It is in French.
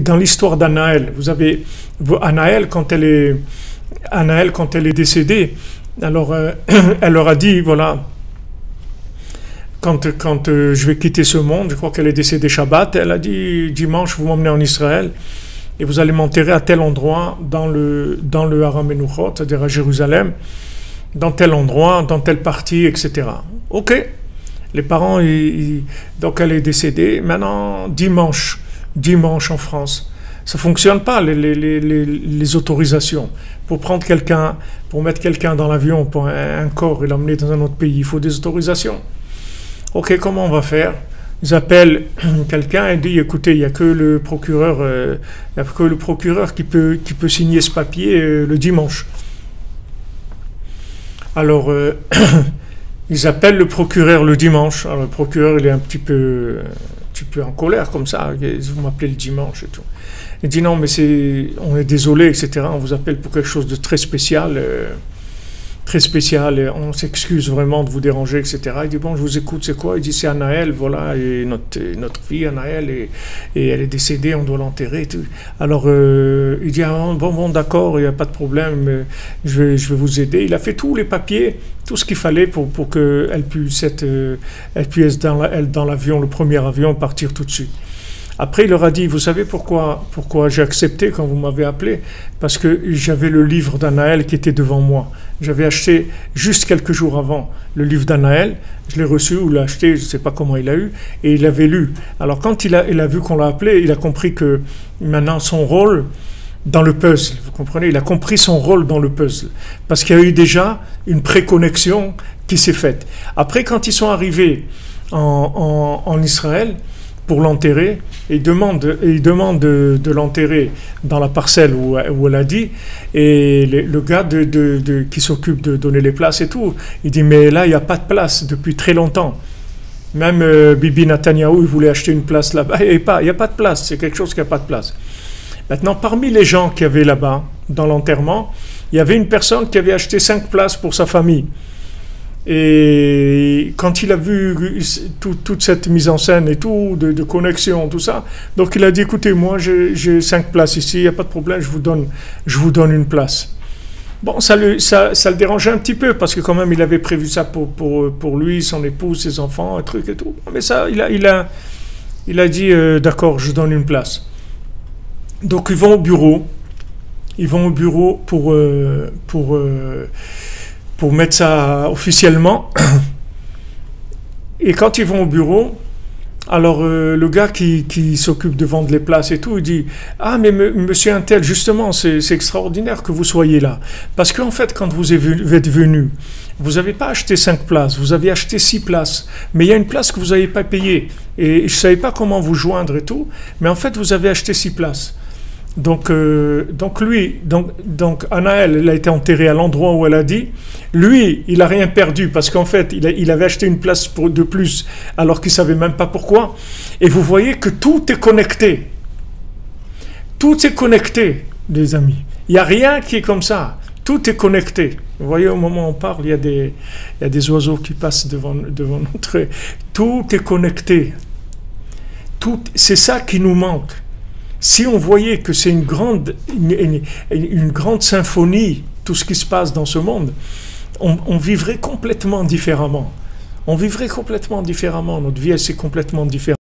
dans l'histoire d'Anaël, vous avez Anaël quand elle est décédée, alors elle leur a dit, voilà, quand je vais quitter ce monde, je crois qu'elle est décédée Shabbat, elle a dit, dimanche, vous m'emmenez en Israël, et vous allez m'enterrer à tel endroit dans le Har HaMenuchot, c'est-à-dire à Jérusalem, dans tel endroit, dans telle partie, etc. Ok. Les parents, donc elle est décédée. Maintenant, dimanche en France, ça fonctionne pas les autorisations. Pour prendre quelqu'un, pour mettre quelqu'un dans l'avion, pour un corps et l'emmener dans un autre pays, il faut des autorisations. Ok, comment on va faire? Ils appellent quelqu'un et disent, écoutez, il n'y a que le procureur, qui peut signer ce papier le dimanche. Alors, ils appellent le procureur le dimanche. Alors, le procureur, il est un petit peu en colère comme ça. Vous m'appelez le dimanche et tout. Il dit non, mais on est désolé, etc. On vous appelle pour quelque chose de très spécial. Et on s'excuse vraiment de vous déranger, etc. Il dit bon, je vous écoute, c'est quoi? Il dit c'est Anaël, voilà, et notre fille Anaël, et elle est décédée, on doit l'enterrer. Alors il dit ah, bon, d'accord, il n'y a pas de problème, je vais vous aider. Il a fait tous les papiers, tout ce qu'il fallait pour qu'elle puisse dans l'avion, le premier avion, partir tout de suite. Après, il leur a dit, vous savez pourquoi j'ai accepté quand vous m'avez appelé? Parce que j'avais le livre d'Anaël qui était devant moi. J'avais acheté juste quelques jours avant le livre d'Anaël. Je l'ai reçu ou l'ai acheté, je ne sais pas comment il a eu, et il l'avait lu. Alors quand il a vu qu'on l'a appelé, il a compris que maintenant son rôle dans le puzzle, vous comprenez, il a compris son rôle dans le puzzle. Parce qu'il y a eu déjà une préconnexion qui s'est faite. Après, quand ils sont arrivés en Israël, pour l'enterrer, et il demande de l'enterrer dans la parcelle où elle a dit, et le gars qui s'occupe de donner les places et tout, il dit mais là il n'y a pas de place depuis très longtemps. Même Bibi Netanyahou, il voulait acheter une place là-bas, il n'y a pas de place, c'est quelque chose qui n'a pas de place. Maintenant, parmi les gens qui avaient là-bas, dans l'enterrement, il y avait une personne qui avait acheté 5 places pour sa famille. Et quand il a vu toute cette mise en scène et tout, de connexion, tout ça, donc il a dit, écoutez, moi j'ai 5 places ici, il n'y a pas de problème, je vous donne une place. Bon, ça le dérangeait un petit peu, parce que quand même il avait prévu ça pour lui, son épouse, ses enfants, un truc et tout. Mais ça, il a dit, d'accord, je donne une place. Donc ils vont au bureau pour mettre ça officiellement. Et quand ils vont au bureau, alors le gars qui s'occupe de vendre les places et tout, il dit « Ah, mais monsieur Untel, justement, c'est extraordinaire que vous soyez là. Parce qu'en fait, quand vous êtes venu, vous n'avez pas acheté 5 places, vous avez acheté 6 places. Mais il y a une place que vous n'avez pas payée. Et je ne savais pas comment vous joindre et tout. Mais en fait, vous avez acheté 6 places. » Donc Anaël, elle a été enterrée à l'endroit où elle a dit. Lui, il n'a rien perdu parce qu'en fait, il avait acheté une place de plus alors qu'il ne savait même pas pourquoi. Et vous voyez que tout est connecté. Tout est connecté, les amis. Il n'y a rien qui est comme ça. Tout est connecté. Vous voyez, au moment où on parle, il y a des oiseaux qui passent devant notre œil. Tout est connecté. C'est ça qui nous manque. Si on voyait que c'est une grande symphonie, tout ce qui se passe dans ce monde, on vivrait complètement différemment. On vivrait complètement différemment. Notre vie, elle, c'est complètement différent.